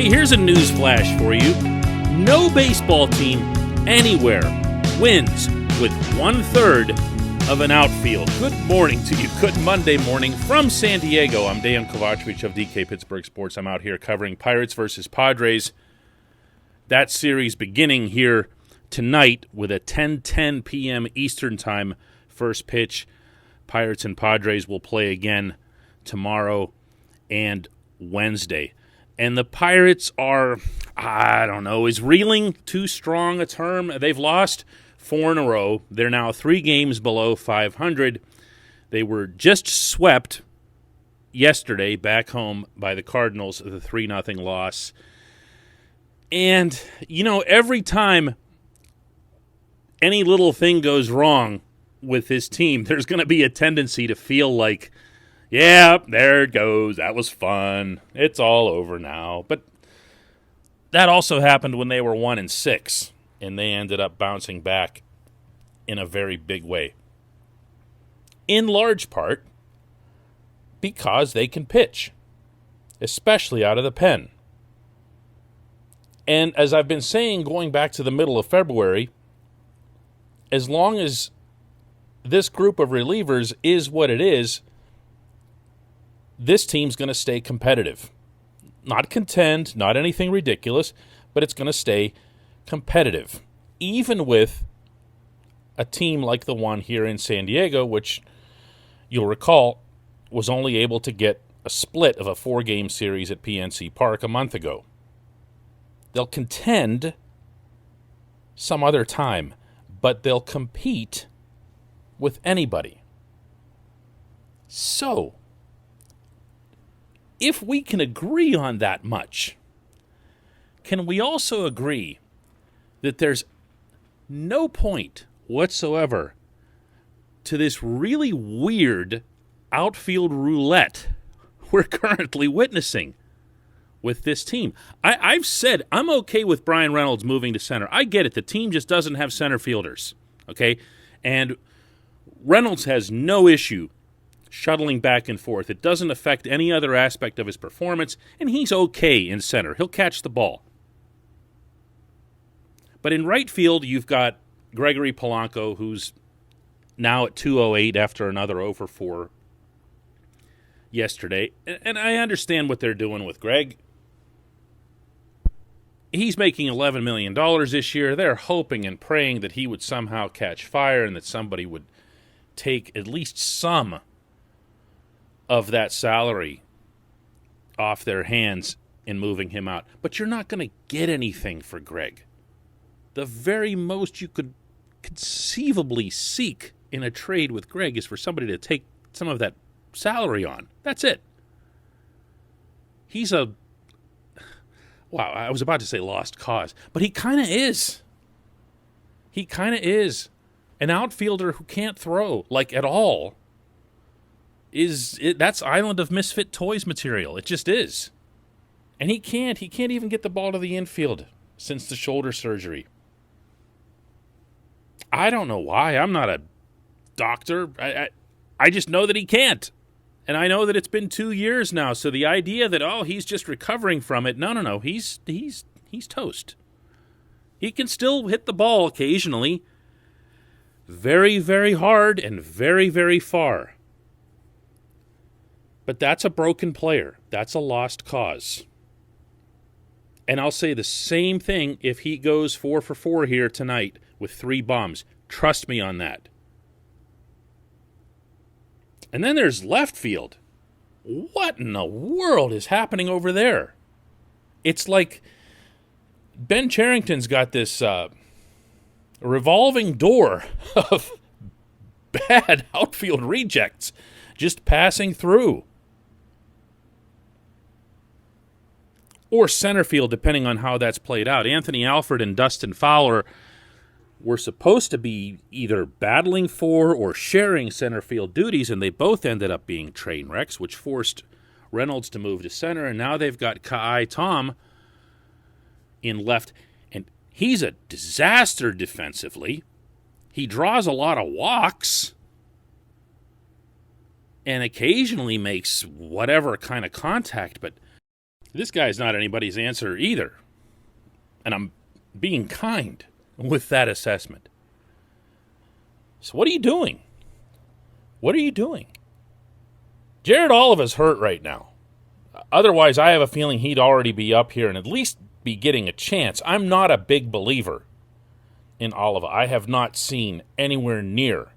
here's a news flash for you. No baseball team anywhere wins with 1/3 of an outfield. Good morning to you. Good Monday morning from San Diego. I'm Dejan Kovacevic of DK Pittsburgh Sports. I'm out here covering Pirates versus Padres. That series beginning here tonight with a 10:10 p.m. Eastern Time first pitch. Pirates and Padres will play again tomorrow and Wednesday. And the Pirates are, is reeling too strong a term? They've lost 4 in a row. They're now 3 games below 500. They were just swept yesterday back home by the Cardinals, the 3-0 loss. And, every time any little thing goes wrong with this team, there's going to be a tendency to feel like, yeah, there it goes. That was fun. It's all over now. But that also happened when they were 1-6, and they ended up bouncing back in a very big way. In large part because they can pitch, especially out of the pen. And as I've been saying going back to the middle of February, as long as this group of relievers is what it is, this team's going to stay competitive. Not contend, not anything ridiculous, but it's going to stay competitive. Even with a team like the one here in San Diego, which you'll recall was only able to get a split of a 4-game series at PNC Park a month ago. They'll contend some other time, but they'll compete with anybody. So, if we can agree on that much, can we also agree that there's no point whatsoever to this really weird outfield roulette we're currently witnessing with this team? I've said I'm okay with Brian Reynolds moving to center. I get it. The team just doesn't have center fielders, okay? And Reynolds has no issue shuttling back and forth. It doesn't affect any other aspect of his performance, and he's okay in center. He'll catch the ball. But in right field, you've got Gregory Polanco, who's now at 208 after another 0 for 4 yesterday. And I understand what they're doing with Greg. He's making $11 million this year. They're hoping and praying that he would somehow catch fire and that somebody would take at least some of that salary off their hands in moving him out. But you're not going to get anything for Greg. The very most you could conceivably seek in a trade with Greg is for somebody to take some of that salary on. That's it. He's I was about to say lost cause, but he kind of is. He kind of is. An outfielder who can't throw, like, at all, that's Island of Misfit Toys material. It just is. And he can't even get the ball to the infield since the shoulder surgery. I don't know why. I'm not a doctor. I just know that he can't. And I know that it's been 2 years now, so the idea that, he's just recovering from it, no, he's toast. He can still hit the ball occasionally, very, very hard and very, very far. But that's a broken player. That's a lost cause. And I'll say the same thing if he goes 4 for 4 here tonight with 3 bombs. Trust me on that. And then there's left field. What in the world is happening over there? It's like Ben Cherington's got this revolving door of bad outfield rejects just passing through. Or center field, depending on how that's played out. Anthony Alford and Dustin Fowler were supposed to be either battling for or sharing center field duties, and they both ended up being train wrecks, which forced Reynolds to move to center, and now they've got Kai Tom in left, and he's a disaster defensively. He draws a lot of walks and occasionally makes whatever kind of contact, but This guy's not anybody's answer either. And I'm being kind with that assessment. So what are you doing? What are you doing? Jared Oliva's hurt right now. Otherwise, I have a feeling he'd already be up here and at least be getting a chance. I'm not a big believer in Oliva. I have not seen anywhere near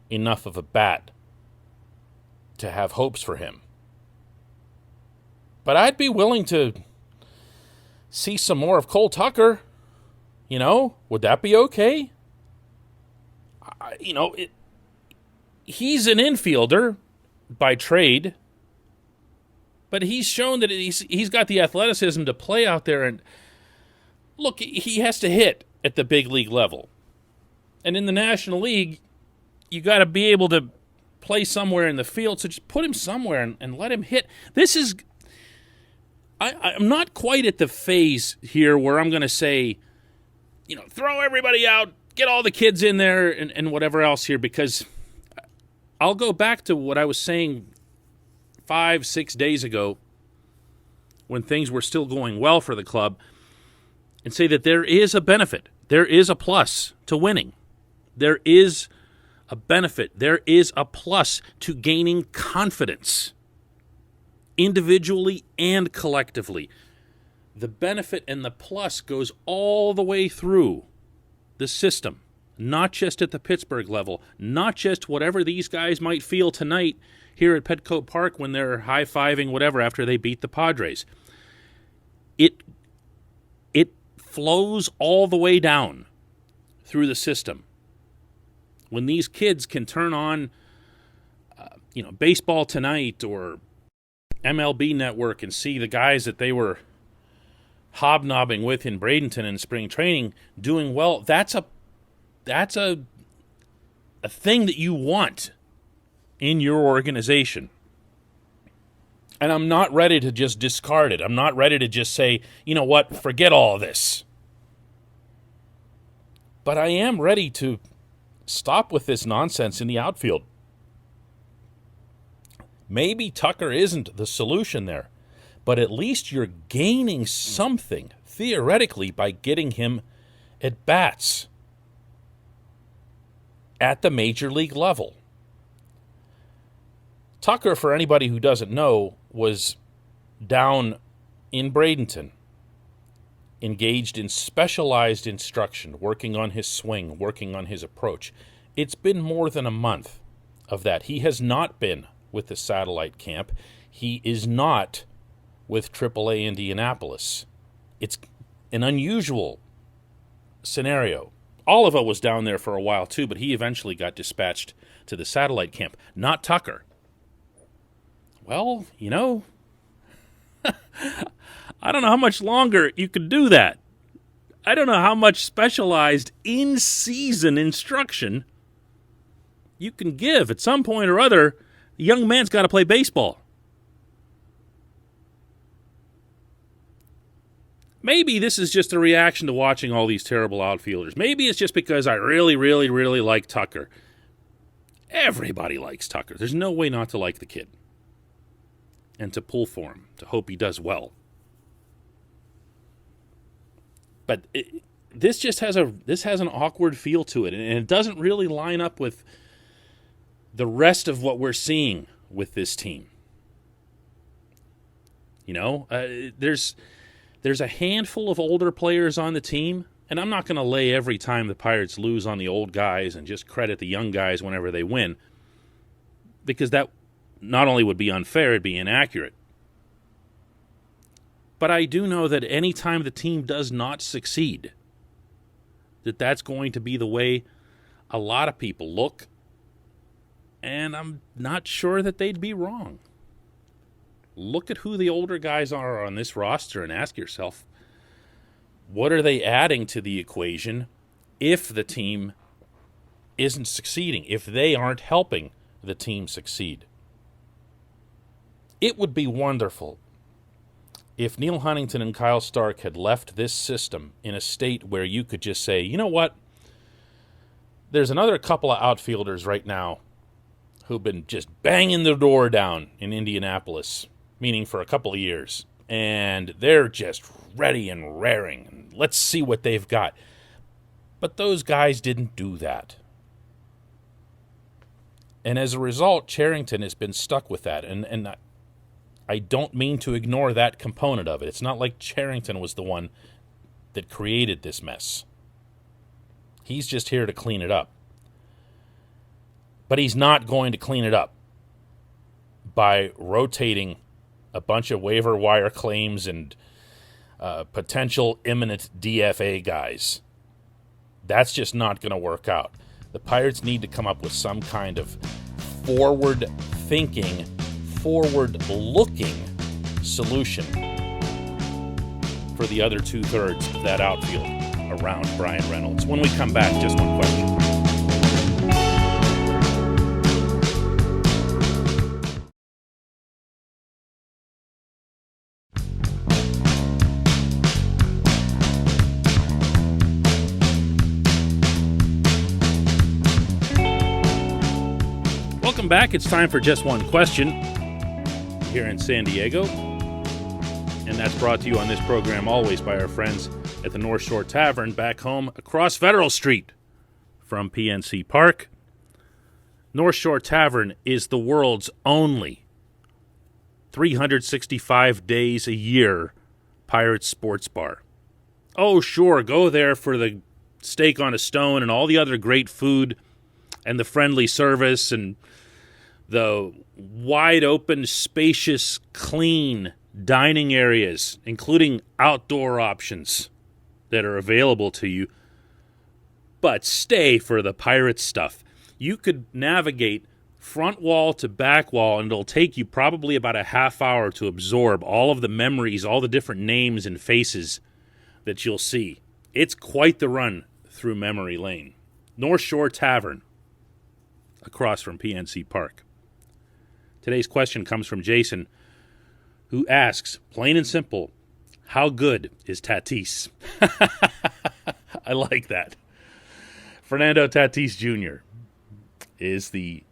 enough of a bat to have hopes for him. But I'd be willing to see some more of Cole Tucker. Would that be okay? He's an infielder by trade, but he's shown that he's got the athleticism to play out there. And look, he has to hit at the big league level. And in the National League, you got to be able to play somewhere in the field. So just put him somewhere and let him hit. This is... I'm not quite at the phase here where I'm going to say, throw everybody out, get all the kids in there and whatever else here, because I'll go back to what I was saying 5-6 days ago when things were still going well for the club and say that there is a benefit. There is a plus to winning. There is a benefit. There is a plus to gaining confidence, individually and collectively. The benefit and the plus goes all the way through the system, not just at the Pittsburgh level, not just whatever these guys might feel tonight here at Petco Park when they're high-fiving whatever after they beat the Padres. It flows all the way down through the system. When these kids can turn on Baseball Tonight or MLB Network and see the guys that they were hobnobbing with in Bradenton in spring training doing well, that's a thing that you want in your organization. And I'm not ready to just discard it. I'm not ready to just say, you know what, forget all this. But I am ready to stop with this nonsense in the outfield. Maybe Tucker isn't the solution there, but at least you're gaining something, theoretically, by getting him at bats at the major league level. Tucker, for anybody who doesn't know, was down in Bradenton, engaged in specialized instruction, working on his swing, working on his approach. It's been more than a month of that. He has not been with the satellite camp. He is not with AAA Indianapolis. It's an unusual scenario. Oliva was down there for a while too, but he eventually got dispatched to the satellite camp. Not Tucker. Well, I don't know how much longer you could do that. I don't know how much specialized in-season instruction you can give. At some point or other, the young man's got to play baseball. Maybe this is just a reaction to watching all these terrible outfielders. Maybe it's just because I really, really, really like Tucker. Everybody likes Tucker. There's no way not to like the kid. And to pull for him, to hope he does well. But this just has an awkward feel to it, and it doesn't really line up with the rest of what we're seeing with this team. There's a handful of older players on the team, and I'm not going to lay every time the Pirates lose on the old guys and just credit the young guys whenever they win, because that not only would be unfair, it'd be inaccurate. But I do know that any time the team does not succeed, that's going to be the way a lot of people look, and I'm not sure that they'd be wrong. Look at who the older guys are on this roster and ask yourself, what are they adding to the equation if the team isn't succeeding, if they aren't helping the team succeed? It would be wonderful if Neil Huntington and Kyle Stark had left this system in a state where you could just say, you know what, there's another couple of outfielders right now who've been just banging the door down in Indianapolis, meaning for a couple of years, and they're just ready and raring. Let's see what they've got. But those guys didn't do that. And as a result, Cherington has been stuck with that. And I don't mean to ignore that component of it. It's not like Cherington was the one that created this mess. He's just here to clean it up. But he's not going to clean it up by rotating a bunch of waiver wire claims and potential imminent DFA guys. That's just not going to work out. The Pirates need to come up with some kind of forward-thinking, forward-looking solution for the other two-thirds of that outfield around Brian Reynolds. When we come back, just one question. Welcome back. It's time for Just One Question here in San Diego. And that's brought to you on this program always by our friends at the North Shore Tavern back home across Federal Street from PNC Park. North Shore Tavern is the world's only 365 days a year Pirates sports bar. Oh, sure, go there for the steak on a stone and all the other great food and the friendly service and the wide open, spacious, clean dining areas, including outdoor options that are available to you. But stay for the pirate stuff. You could navigate front wall to back wall, and it'll take you probably about a half hour to absorb all of the memories, all the different names and faces that you'll see. It's quite the run through memory lane. North Shore Tavern, across from PNC Park. Today's question comes from Jason, who asks, plain and simple, how good is Tatis? I like that. Fernando Tatis Jr. is the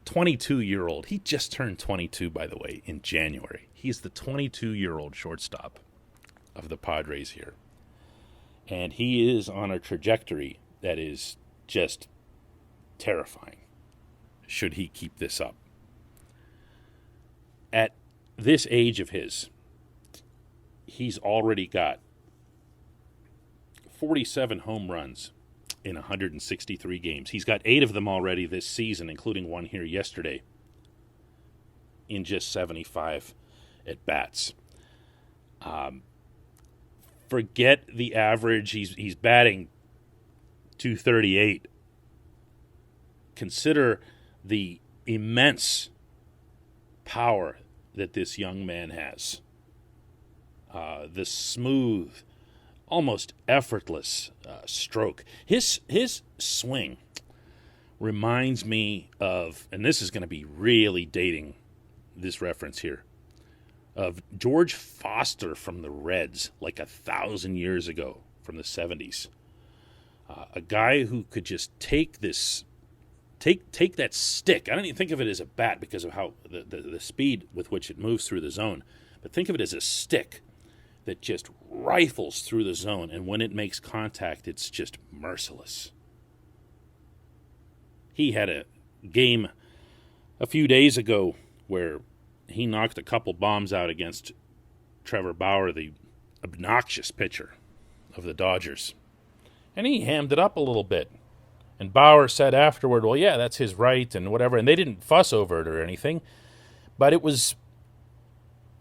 22-year-old. He just turned 22, by the way, in January. He's the 22-year-old shortstop of the Padres here. And he is on a trajectory that is just terrifying, should he keep this up. At this age of his, he's already got 47 home runs in 163 games. He's got 8 of them already this season, including one here yesterday, in just 75 at-bats. Forget the average. He's batting .238. Consider the immense power that this young man has. The smooth, almost effortless stroke. His swing reminds me of, and this is going to be really dating this reference here, of George Foster from the Reds, like 1,000 years ago from the 70s. A guy who could just take this, take that stick. I don't even think of it as a bat because of how the speed with which it moves through the zone, but think of it as a stick that just rifles through the zone, and when it makes contact, it's just merciless. He had a game a few days ago where he knocked a couple bombs out against Trevor Bauer, the obnoxious pitcher of the Dodgers. And he hammed it up a little bit. And Bauer said afterward, well, yeah, that's his right and whatever. And they didn't fuss over it or anything. But it was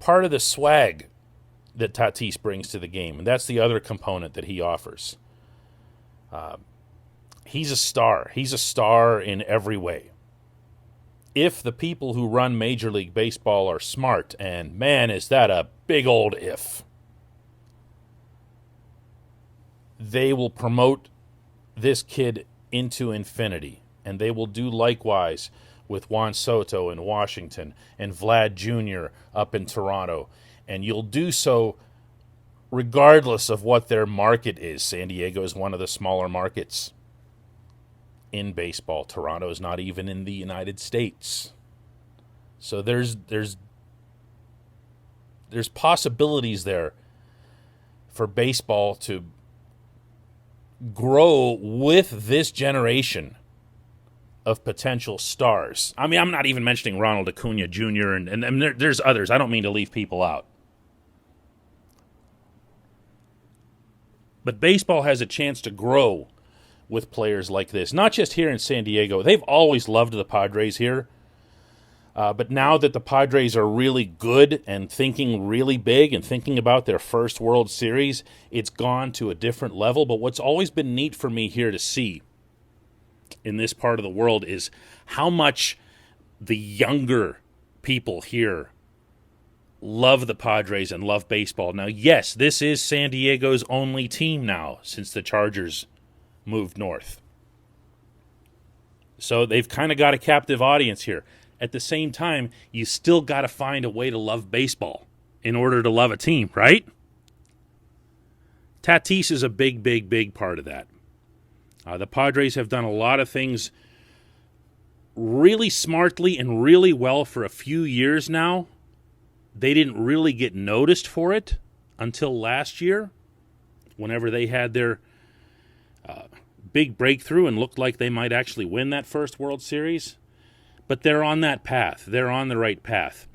part of the swag that Tatis brings to the game. And that's the other component that he offers. He's a star. He's a star in every way. If the people who run Major League Baseball are smart, and man, is that a big old if, they will promote this kid into infinity, and they will do likewise with Juan Soto in Washington and Vlad Jr. up in Toronto, and you'll do so regardless of what their market is. San Diego is one of the smaller markets in baseball. Toronto is not even in the United States. So there's there's possibilities there for baseball to grow with this generation of potential stars. I mean, I'm not even mentioning Ronald Acuna Jr. and there's others. I don't mean to leave people out. But baseball has a chance to grow with players like this, not just here in San Diego. They've always loved the Padres here. But now that the Padres are really good and thinking really big and thinking about their first World Series, it's gone to a different level. But what's always been neat for me here to see in this part of the world is how much the younger people here love the Padres and love baseball. Now, yes, this is San Diego's only team now since the Chargers moved north. So they've kind of got a captive audience here. At the same time, you still got to find a way to love baseball in order to love a team, right? Tatis is a big, big, big part of that. The Padres have done a lot of things really smartly and really well for a few years now. They didn't really get noticed for it until last year, whenever they had their big breakthrough and looked like they might actually win that first World Series. But they're on that path. They're on the right path.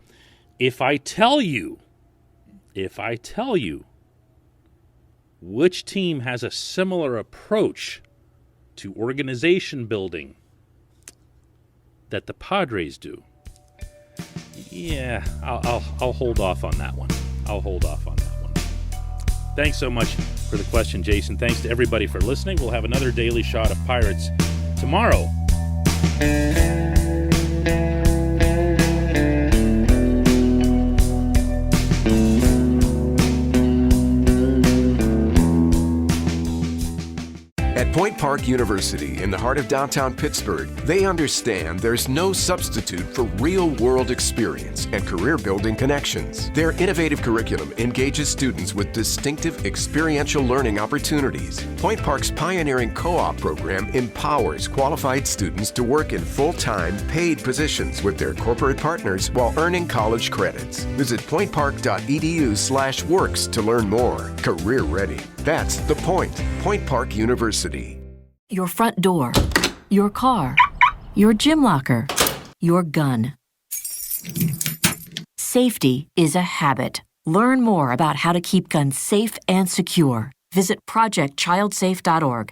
If I tell you which team has a similar approach to organization building that the Padres do, yeah, I'll hold off on that one. Thanks so much for the question, Jason. Thanks to everybody for listening. We'll have another Daily Shot of Pirates tomorrow. At Point Park University, in the heart of downtown Pittsburgh, they understand there's no substitute for real-world experience and career-building connections. Their innovative curriculum engages students with distinctive experiential learning opportunities. Point Park's pioneering co-op program empowers qualified students to work in full-time, paid positions with their corporate partners while earning college credits. Visit pointpark.edu/works to learn more. Career ready. That's the point. Point Park University. Your front door, your car, your gym locker, your gun. Safety is a habit. Learn more about how to keep guns safe and secure. Visit projectchildsafe.org.